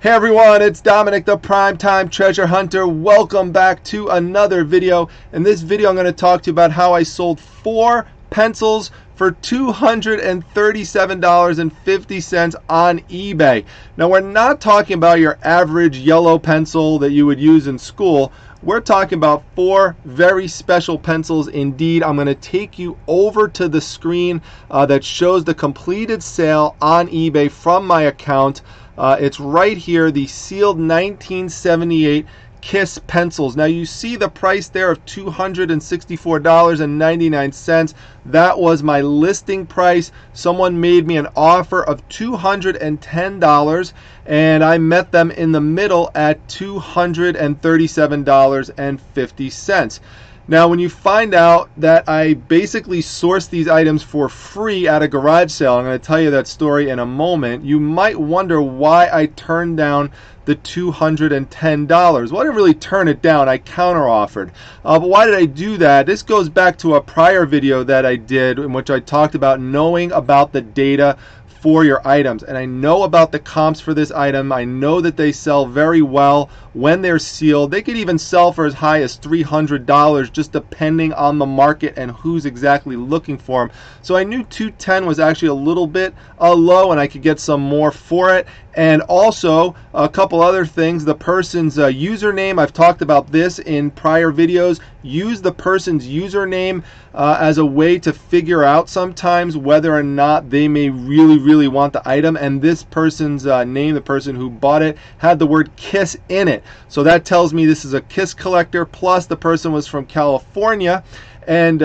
Hey everyone, it's Dominic the Primetime Treasure Hunter. Welcome back to another video. In this video I'm going to talk to you about how I sold 4 pencils for $237.50 on eBay. Now we're not talking about your average yellow pencil that you would use in school. We're talking about 4 very special pencils indeed. I'm going to take you over to the screen that shows the completed sale on eBay from my account. It's right here, the sealed 1978 Kiss pencils. Now you see the price there of $264.99. That was my listing price. Someone made me an offer of $210 and I met them in the middle at $237.50. Now when you find out that I basically sourced these items for free at a garage sale, I'm going to tell you that story in a moment, you might wonder why I turned down the $210. Well, I didn't really turn it down, I counter-offered. But why did I do that? This goes back to a prior video that I did in which I talked about knowing about the data for your items, and I know about the comps for this item. I know that they sell very well when they're sealed. They could even sell for as high as $300 just depending on the market and who's exactly looking for them. So I knew $210 was actually a little bit low and I could get some more for it. And also a couple other things, the person's username, I've talked about this in prior videos. Use the person's username as a way to figure out sometimes whether or not they may really want the item. And this person's name, the person who bought it, had the word Kiss in it. So that tells me this is a Kiss collector, plus the person was from California. And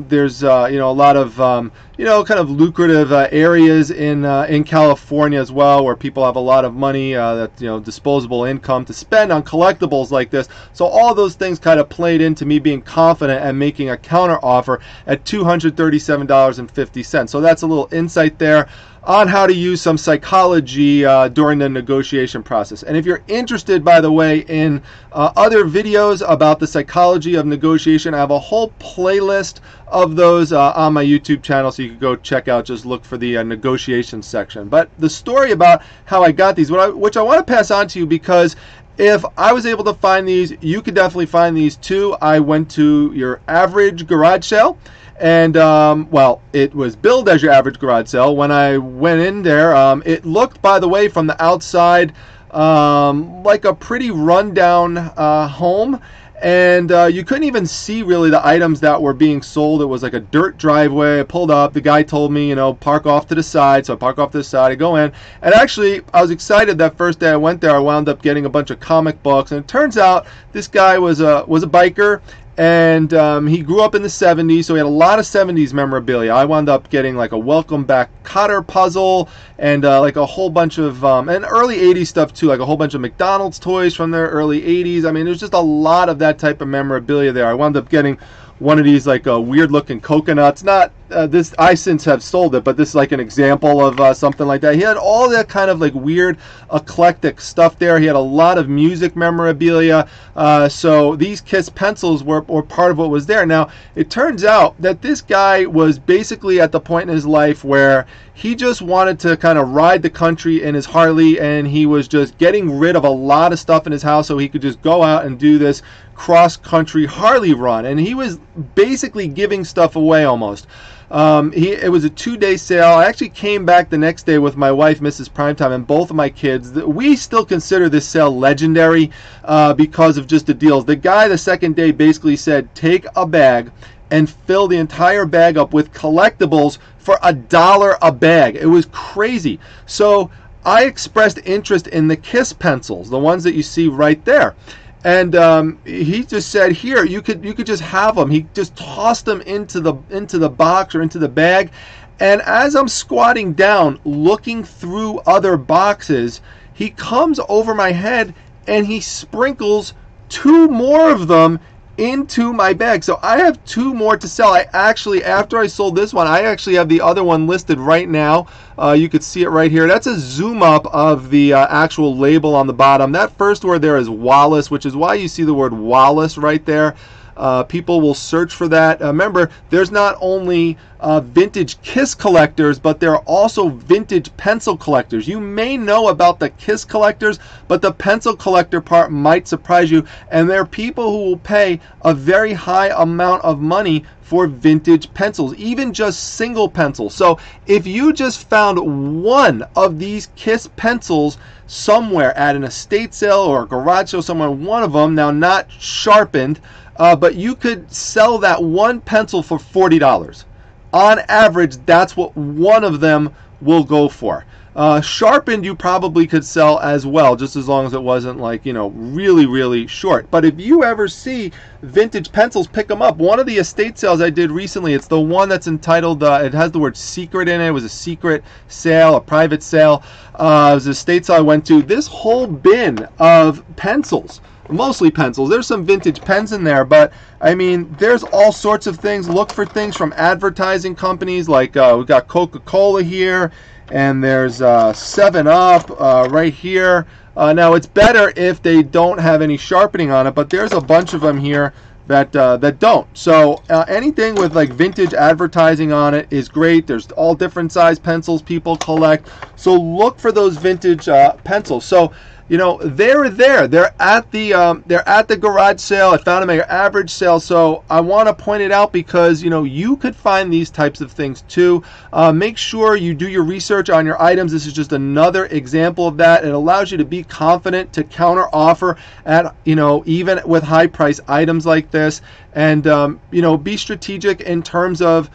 there's a lot of kind of lucrative areas in California as well, where people have a lot of money, disposable income to spend on collectibles like this. So all those things kind of played into me being confident and making a counter offer at $237.50. So that's a little insight there on how to use some psychology during the negotiation process. And if you're interested, by the way, in other videos about the psychology of negotiation, I have a whole playlist of those on my YouTube channel, so you can go check out. Just look for the negotiation section. But the story about how I got these, which I want to pass on to you, because if I was able to find these, you could definitely find these too. I went to your average garage sale, and well, it was billed as your average garage sale. When I went in there, it looked, by the way, from the outside like a pretty rundown home, and you couldn't even see really the items that were being sold. It was like a dirt driveway. I pulled up, the guy told me, park off to the side. So I park off to the side, I go in, and actually I was excited that first day I went there. I wound up getting a bunch of comic books, and it turns out this guy was a biker. And he grew up in the 70s, so he had a lot of 70s memorabilia. I wound up getting like a Welcome Back Kotter puzzle and like a whole bunch of, and early 80s stuff too, like a whole bunch of McDonald's toys from the early 80s. I mean, there's just a lot of that type of memorabilia there. I wound up getting one of these like weird looking coconuts. Not this, I since have sold it, but this is like an example of something like that. He had all that kind of like weird eclectic stuff there. He had a lot of music memorabilia. So these Kiss pencils were part of what was there. Now it turns out that this guy was basically at the point in his life where he just wanted to kind of ride the country in his Harley, and he was just getting rid of a lot of stuff in his house so he could just go out and do this cross-country Harley run. And he was basically giving stuff away almost. It was a 2-day sale. I actually came back the next day with my wife, Mrs. Primetime, and both of my kids. We still consider this sale legendary because of just the deals. The guy the second day basically said, take a bag and fill the entire bag up with collectibles for $1 a bag. It was crazy. So I expressed interest in the Kiss pencils, the ones that you see right there. And he just said, here, you could just have them. He just tossed them into the box or into the bag. And as I'm squatting down looking through other boxes, he comes over my head and he sprinkles 2 more of them into my bag. So I have 2 more to sell. I actually, after I sold this one, I actually have the other one listed right now. You could see it right here. That's a zoom up of the actual label on the bottom. That first word there is Wallace, which is why you see the word Wallace right there. People will search for that. Remember, there's not only vintage Kiss collectors, but there are also vintage pencil collectors. You may know about the Kiss collectors, but the pencil collector part might surprise you. And there are people who will pay a very high amount of money for vintage pencils, even just single pencils. So if you just found one of these Kiss pencils somewhere at an estate sale or a garage sale somewhere, one of them, now not sharpened, but you could sell that one pencil for $40. On average, that's what one of them will go for. Sharpened, you probably could sell as well, just as long as it wasn't like, you know, really, really short. But if you ever see vintage pencils, pick them up. One of the estate sales I did recently, it's the one that's entitled, it has the word secret in it. It was a secret sale, a private sale. It was an estate sale I went to. This whole bin of pencils, mostly pencils. There's some vintage pens in there, but I mean, there's all sorts of things. Look for things from advertising companies, like we've got Coca-Cola here, and there's 7-Up right here. Now, it's better if they don't have any sharpening on it, but there's a bunch of them here that don't. So anything with like vintage advertising on it is great. There's all different size pencils people collect. So look for those vintage pencils. So, you know, they're there. They're at the garage sale. I found them at your average sale. So I want to point it out because, you know, you could find these types of things too. Make sure you do your research on your items. This is just another example of that. It allows you to be confident to counter offer at, you know, even with high price items like this. And, you know, be strategic in terms of,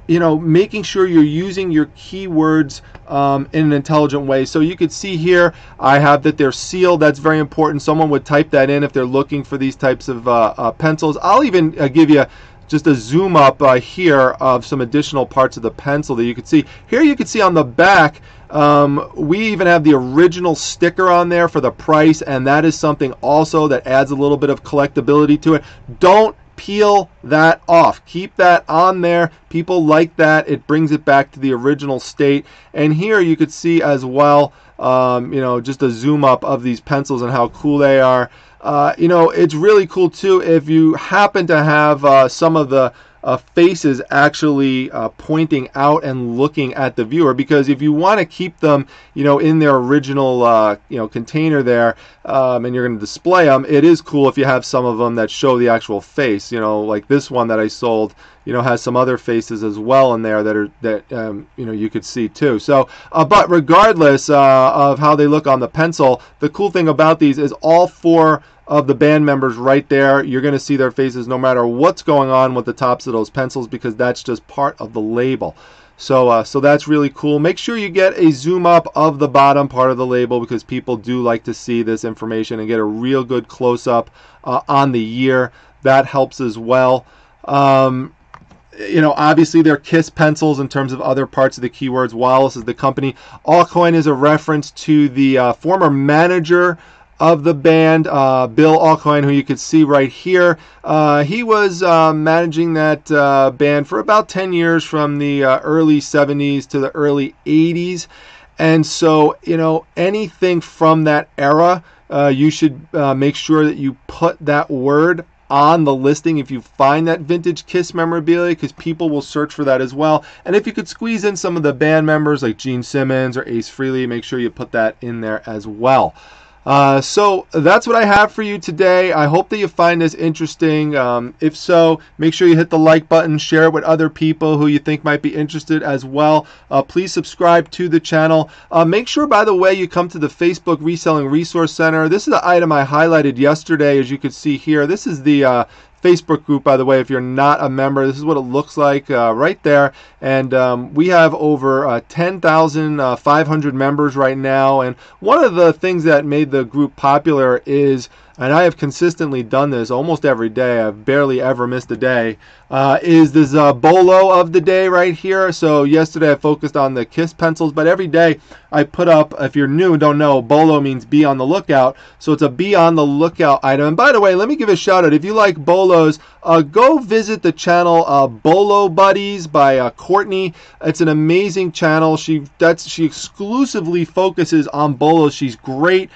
you know, making sure you're using your keywords in an intelligent way. So you could see here, I have that they're sealed. That's very important. Someone would type that in if they're looking for these types of pencils. I'll even give you just a zoom up here of some additional parts of the pencil that you could see. Here you can see on the back, we even have the original sticker on there for the price, and that is something also that adds a little bit of collectability to it. Don't peel that off. Keep that on there. People like that. It brings it back to the original state. And here you could see as well, you know, just a zoom up of these pencils and how cool they are. You know, it's really cool too if you happen to have some of the faces actually pointing out and looking at the viewer, because if you want to keep them, you know, in their original you know, container there, and you're going to display them, it is cool if you have some of them that show the actual face. You know, like this one that I sold, you know, has some other faces as well in there that you know, you could see too. So but regardless of how they look on the pencil, the cool thing about these is all four of the band members right there, you're going to see their faces no matter what's going on with the tops of those pencils, because that's just part of the label. So so that's really cool. Make sure you get a zoom up of the bottom part of the label, because people do like to see this information and get a real good close up on the year. That helps as well. You know, obviously they're Kiss pencils in terms of other parts of the keywords. Wallace is the company. Allcoin is a reference to the former manager of the band, Bill Allcoin, who you could see right here. He was managing that band for about 10 years, from the early 70s to the early 80s. And so, you know, anything from that era, you should make sure that you put that word on the listing if you find that vintage Kiss memorabilia, because people will search for that as well. And if you could squeeze in some of the band members like Gene Simmons or Ace Frehley, make sure you put that in there as well. So that's what I have for you today. I hope that you find this interesting. If so, make sure you hit the like button, share it with other people who you think might be interested as well. Please subscribe to the channel. Make sure, by the way, you come to the Facebook Reselling Resource Center. This is the item I highlighted yesterday, as you can see here. This is the Facebook group, by the way. If you're not a member, this is what it looks like right there. And we have over 10,500 members right now. And one of the things that made the group popular is, and I have consistently done this almost every day, I've barely ever missed a day, is this Bolo of the day right here. So yesterday I focused on the Kiss pencils, but every day I put up, if you're new and don't know, Bolo means be on the lookout. So it's a be on the lookout item. And by the way, let me give a shout out. If you like Bolos, go visit the channel Bolo Buddies by Courtney. It's an amazing channel. She exclusively focuses on Bolos. She's great.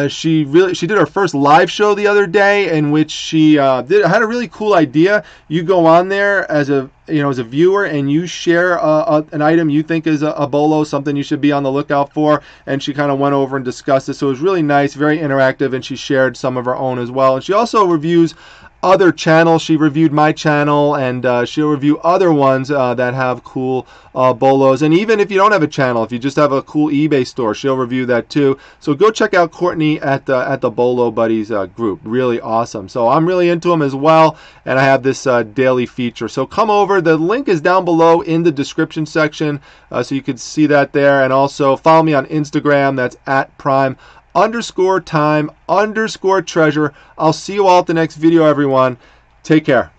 She did her first live show the other day, in which she had a really cool idea. You go on there as a viewer, and you share an item you think is a bolo, something you should be on the lookout for. And she kind of went over and discussed it. So it was really nice, very interactive, and she shared some of her own as well. And she also reviews other channels. She reviewed my channel, and she'll review other ones that have cool bolos. And even if you don't have a channel, if you just have a cool eBay store, she'll review that too. So go check out Courtney at the Bolo Buddies group. Really awesome. So I'm really into them as well, and I have this daily feature. So come over. The link is down below in the description section, so you can see that there. And also follow me on Instagram. That's @prime_time_treasure. I'll see you all at the next video, everyone. Take care.